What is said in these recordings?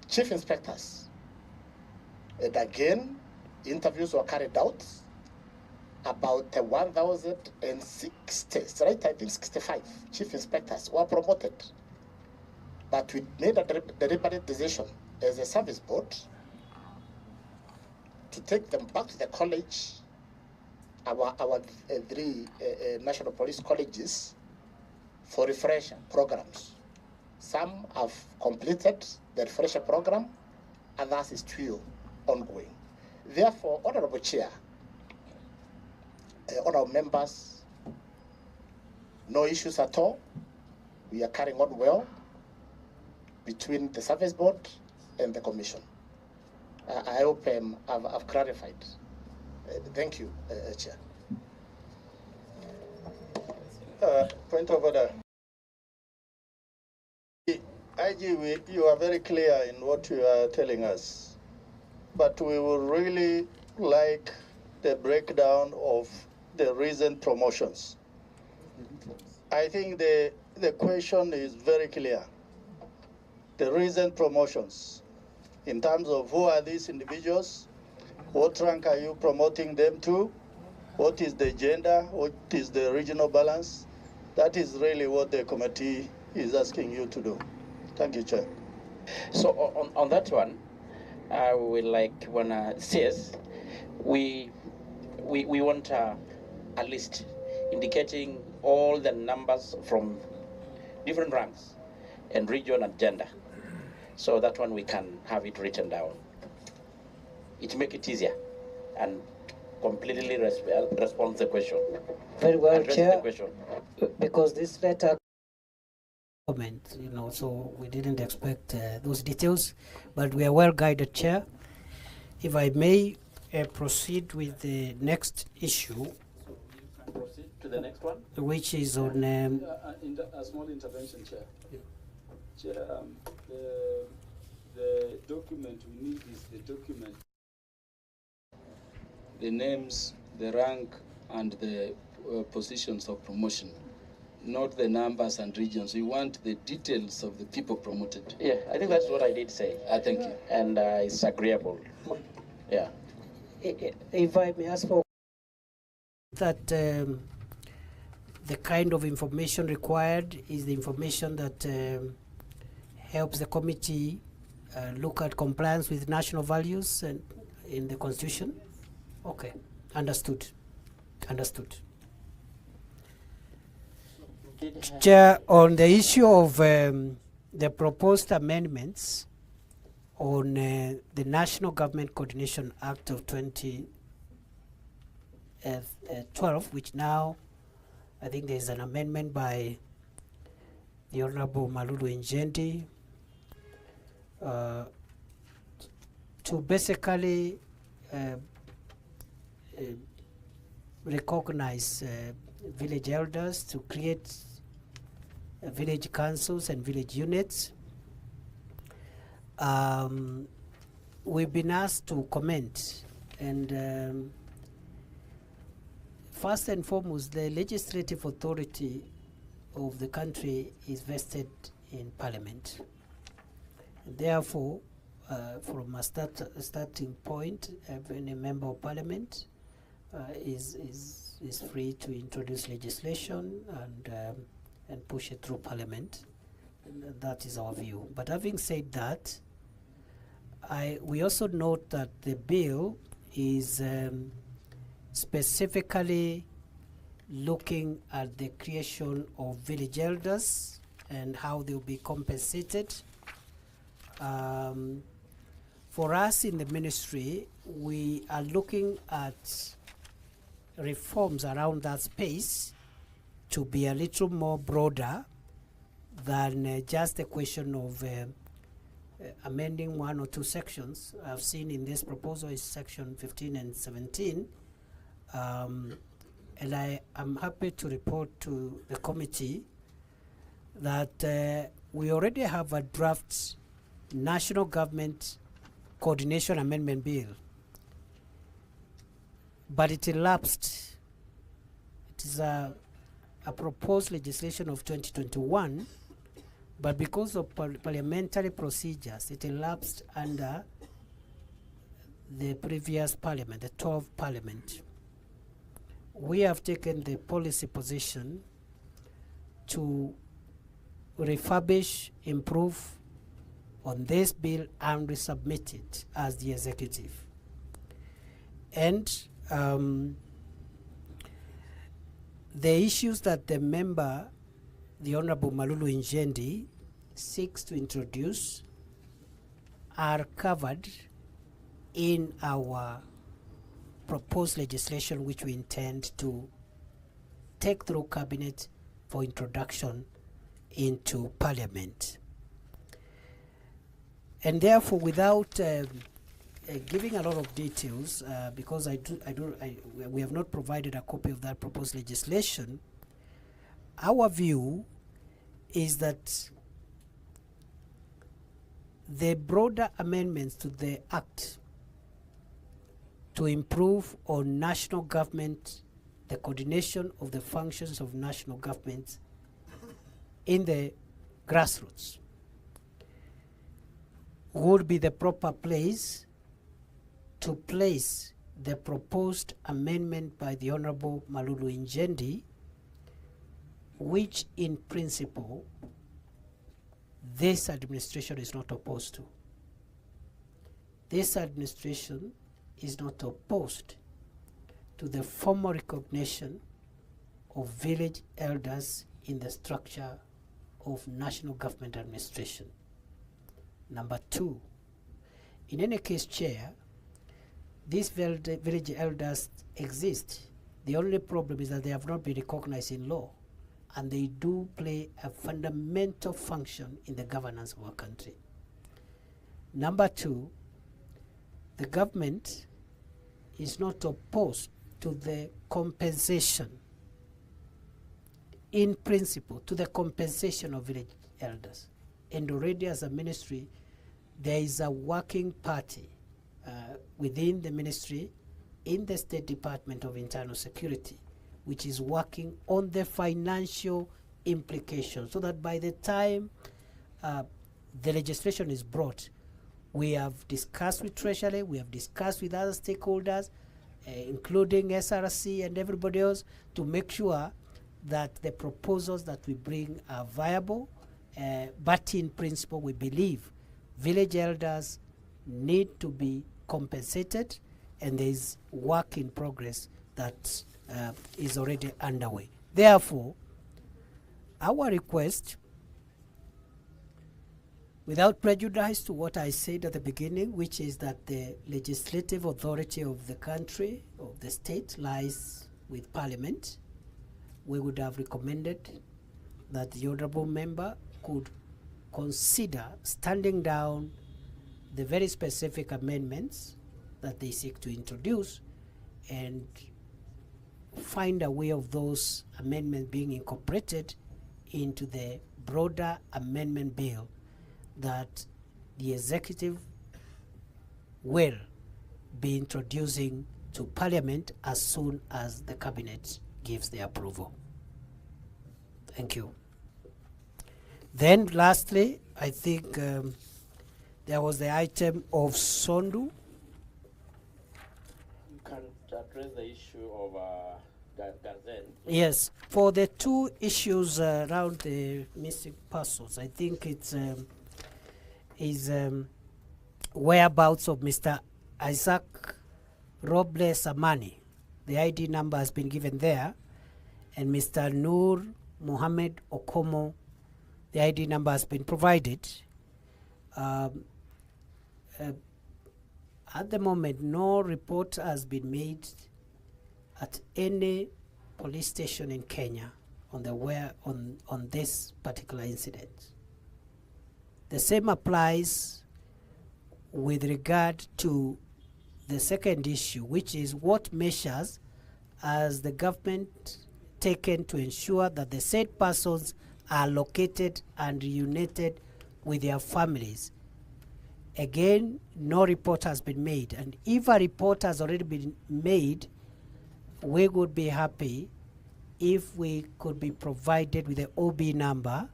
chief inspectors. And again, interviews were carried out. About 1,060, right? I think 65 chief inspectors were promoted. But we made a deliberate decision as a service board to take them back to the college, our three national police colleges, for refresher programs. Some have completed the refresher program, others is still ongoing. Therefore, Honorable Chair, honorable members, no issues at all. We are carrying on well between the service board and the commission. I hope I've clarified. Thank you, Chair. Point of order. IG, you are very clear in what you are telling us, but we would really like the breakdown of the recent promotions. I think the question is very clear. The recent promotions, in terms of who are these individuals, what rank are you promoting them to, what is the gender, what is the regional balance? That is really what the committee is asking you to do. Thank you, Chair. So on that one, I would like when says we want a list indicating all the numbers from different ranks and region and gender. So that one we can have it written down. It make it easier and completely respond to the question. Very well, Chair. Because this letter comment, so we didn't expect those details, but we are well guided, Chair. If I may proceed with the next issue. Proceed to the next one. Which is on... a small intervention, Chair. Yeah. Chair, the document we need is the document. The names, the rank, and the positions of promotion, not the numbers and regions. We want the details of the people promoted. Yeah, I think that's what I did say. Thank you. And it's agreeable. Yeah. If I may ask for that, the kind of information required is the information that helps the committee look at compliance with national values and in the Constitution. Okay, understood. Understood. Chair, on the issue of the proposed amendments on the National Government Coordination Act of 2012, which now I think there's an amendment by the Honorable Malulu Njendi to basically recognize village elders, to create village councils and village units. We've been asked to comment, and first and foremost, the legislative authority of the country is vested in Parliament. And therefore, from a starting point, any member of Parliament is free to introduce legislation and push it through Parliament. And that is our view. But having said that, we also note that the bill is specifically looking at the creation of village elders and how they'll be compensated. For us in the ministry, we are looking at reforms around that space to be a little more broader than just a question of amending one or two sections. I've seen in this proposal is section 15 and 17. And I am happy to report to the committee that we already have a draft National Government Coordination Amendment Bill, but it elapsed. It is a proposed legislation of 2021, but because of parliamentary procedures, it elapsed under the previous parliament, the 12th parliament. We have taken the policy position to refurbish, improve on this bill and resubmit it as the executive. And the issues that the member, the Honorable Malulu Njendi, seeks to introduce are covered in our proposed legislation, which we intend to take through cabinet for introduction into parliament. And therefore, without giving a lot of details, because we have not provided a copy of that proposed legislation, our view is that the broader amendments to the Act to improve on national government, the coordination of the functions of national government in the grassroots, would be the proper place to place the proposed amendment by the Honorable Malulu Njendi, which in principle this administration is not opposed to. This administration is not opposed to the formal recognition of village elders in the structure of national government administration. Number two, in any case, Chair, these village elders exist. The only problem is that they have not been recognized in law, and they do play a fundamental function in the governance of our country. Number two, the government is not opposed to the compensation, in principle, to the compensation of village elders. And already as a ministry, there is a working party within the ministry in the State Department of Internal Security, which is working on the financial implications, so that by the time the legislation is brought, we have discussed with Treasury, we have discussed with other stakeholders, including SRC and everybody else, to make sure that the proposals that we bring are viable. But in principle, we believe village elders need to be compensated, and there is work in progress that is already underway. Therefore, our request, without prejudice to what I said at the beginning, which is that the legislative authority of the country, of the state, lies with Parliament, we would have recommended that the honorable member could consider standing down the very specific amendments that they seek to introduce and find a way of those amendments being incorporated into the broader amendment bill that the executive will be introducing to Parliament as soon as the cabinet gives the approval. Thank you. Then lastly, I think there was the item of Sondu. You can address the issue of Garzen. Yes, for the two issues around the missing persons, I think it's whereabouts of Mr. Isaac Robles Amani. The ID number has been given there, and Mr. Nur Mohammed Okomo, the ID number has been provided. At the moment, no report has been made at any police station in Kenya on this particular incident. The same applies with regard to the second issue, which is what measures has the government taken to ensure that the said persons are located and reunited with their families. Again, no report has been made, and if a report has already been made, we would be happy if we could be provided with the OB number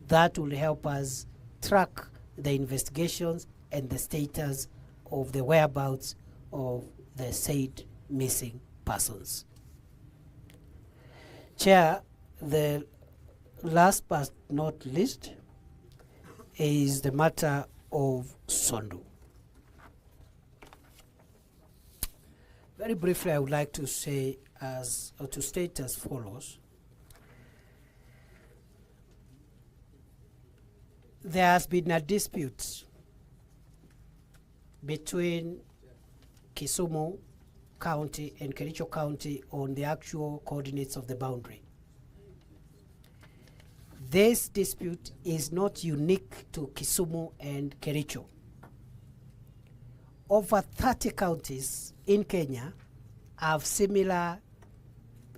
that will help us track the investigations and the status of the whereabouts of the said missing persons. Chair, the last but not least is the matter of Sondu. Very briefly, I would like to say to state as follows. There has been a dispute between Kisumu County and Kericho County on the actual coordinates of the boundary. This dispute is not unique to Kisumu and Kericho. Over 30 counties in Kenya have similar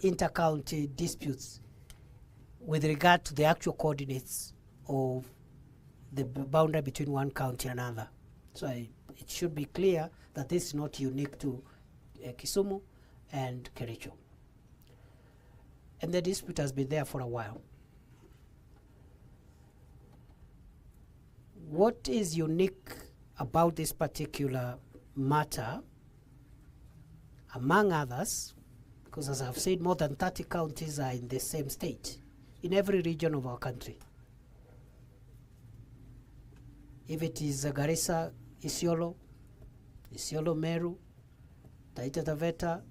inter-county disputes with regard to the actual coordinates of the boundary between one county and another. So it should be clear that this is not unique to Kisumu and Kericho. And the dispute has been there for a while. What is unique about this particular matter, among others, because as I've said, more than 30 counties are in the same state, in every region of our country. If it is Garissa, Isiolo, Meru, Taita Taveta,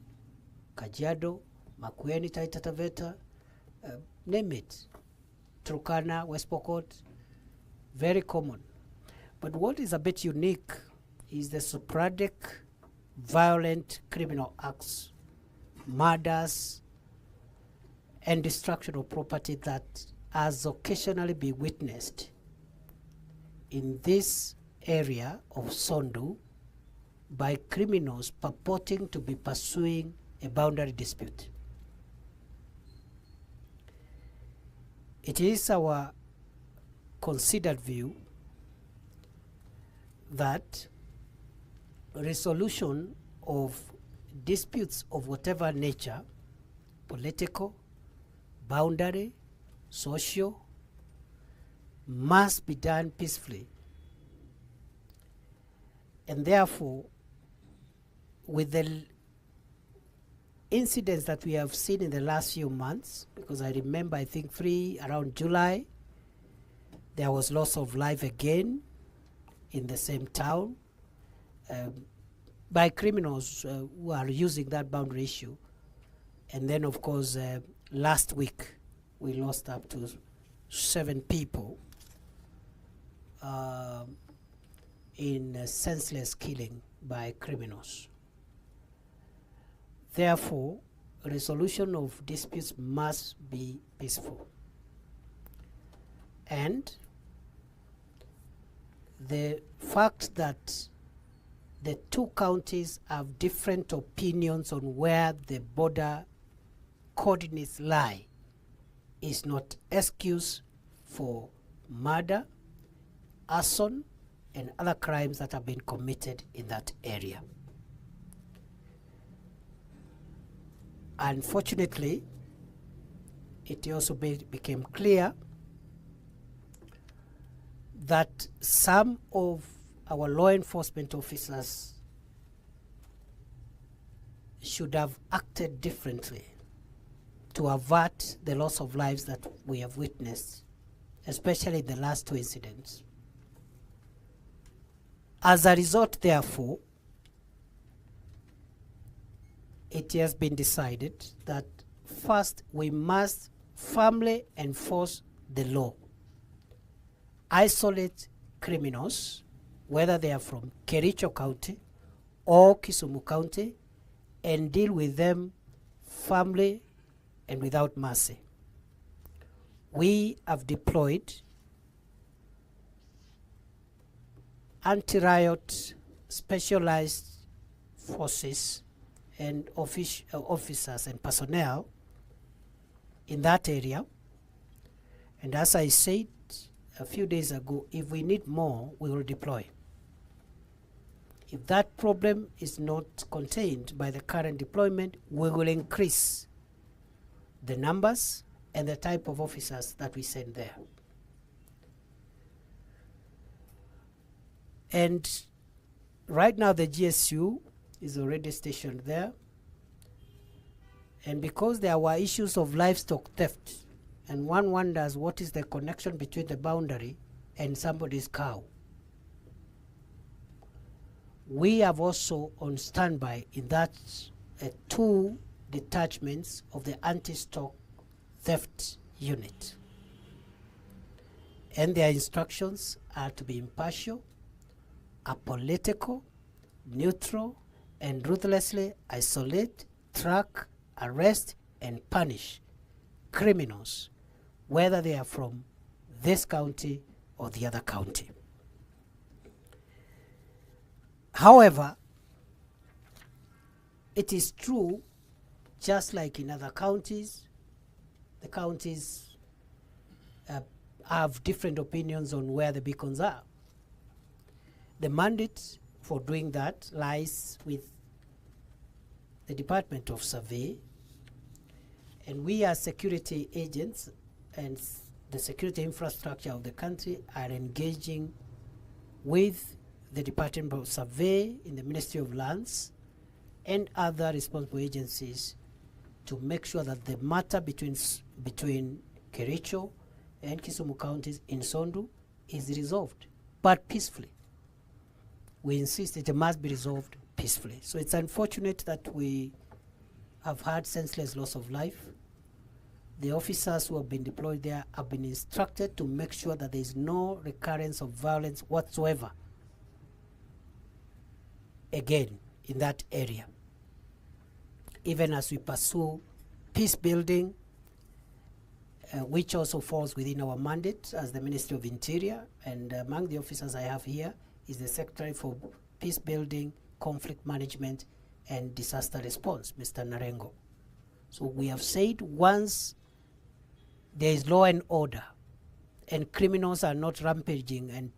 Kajiado, Makueni, Taita Taveta, name it, Turkana, West Pokot, very common. But what is a bit unique is the sporadic violent criminal acts, murders, and destruction of property that has occasionally been witnessed in this area of Sondu by criminals purporting to be pursuing a boundary dispute. It is our considered view that resolution of disputes of whatever nature, political, boundary, social, must be done peacefully. And therefore, with the incidents that we have seen in the last few months, because I remember, I think around July, there was loss of life again in the same town by criminals who are using that boundary issue. And then, of course, last week, we lost up to 7 people in senseless killing by criminals. Therefore, resolution of disputes must be peaceful. And the fact that the 2 counties have different opinions on where the border coordinates lie is not excuse for murder, arson, and other crimes that have been committed in that area. Unfortunately, it also became clear that some of our law enforcement officers should have acted differently to avert the loss of lives that we have witnessed, especially the last 2 incidents. As a result, therefore, it has been decided that first we must firmly enforce the law, isolate criminals, whether they are from Kericho County or Kisumu County, and deal with them firmly and without mercy. We have deployed anti-riot specialized forces and officers and personnel in that area. And as I said a few days ago, if we need more, we will deploy. If that problem is not contained by the current deployment, we will increase the numbers and the type of officers that we send there. And right now the GSU is already stationed there. And because there were issues of livestock theft, and one wonders what is the connection between the boundary and somebody's cow, we have also on standby in that 2 detachments of the anti-stock theft unit. And their instructions are to be impartial, apolitical, neutral, and ruthlessly isolate, track, arrest, and punish criminals, whether they are from this county or the other county. However, it is true, just like in other counties, the counties have different opinions on where the beacons are. The mandate for doing that lies with the Department of Survey, and we as security agents and the security infrastructure of the country are engaging with the Department of Survey in the Ministry of Lands and other responsible agencies to make sure that the matter between Kericho and Kisumu counties in Sondu is resolved, but peacefully. We insist it must be resolved peacefully. So it's unfortunate that we have had senseless loss of life. The officers who have been deployed there have been instructed to make sure that there is no recurrence of violence whatsoever again in that area. Even as we pursue peace building, which also falls within our mandate as the Ministry of Interior, and among the officers I have here is the Secretary for Peace Building, Conflict Management, and Disaster Response, Mr. Narengo. So we have said once there is law and order and criminals are not rampaging and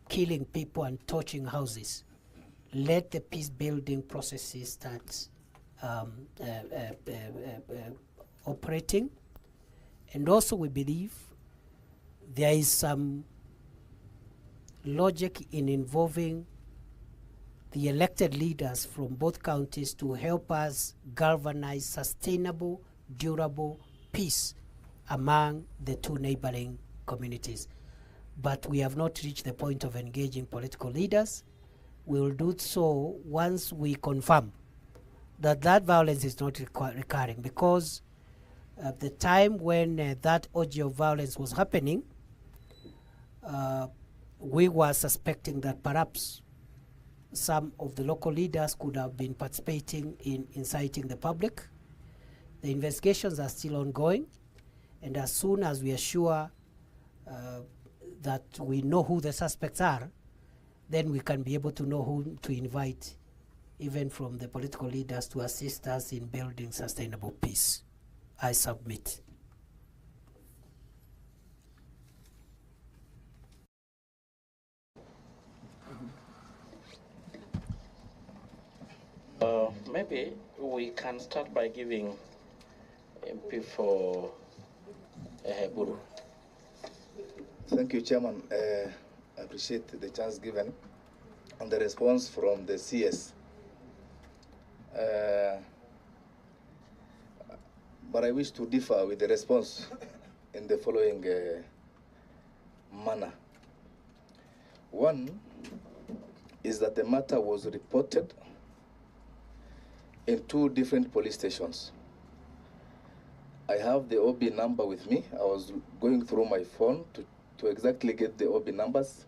killing people and torching houses, let the peace building processes start operating. And also we believe there is some logic in involving the elected leaders from both counties to help us galvanize sustainable, durable peace among the 2 neighboring communities. But we have not reached the point of engaging political leaders. We will do so once we confirm that that violence is not recurring, because at the time when that orgy of violence was happening, we were suspecting that perhaps some of the local leaders could have been participating in inciting the public. The investigations are still ongoing, and as soon as we are sure that we know who the suspects are, then we can be able to know who to invite, even from the political leaders, to assist us in building sustainable peace. I submit. Maybe we can start by giving MP for Buru. Thank you, Chairman. I appreciate the chance given and the response from the CS. But I wish to differ with the response in the following manner. One is that the matter was reported in 2 different police stations. I have the OB number with me. I was going through my phone to exactly get the OB numbers.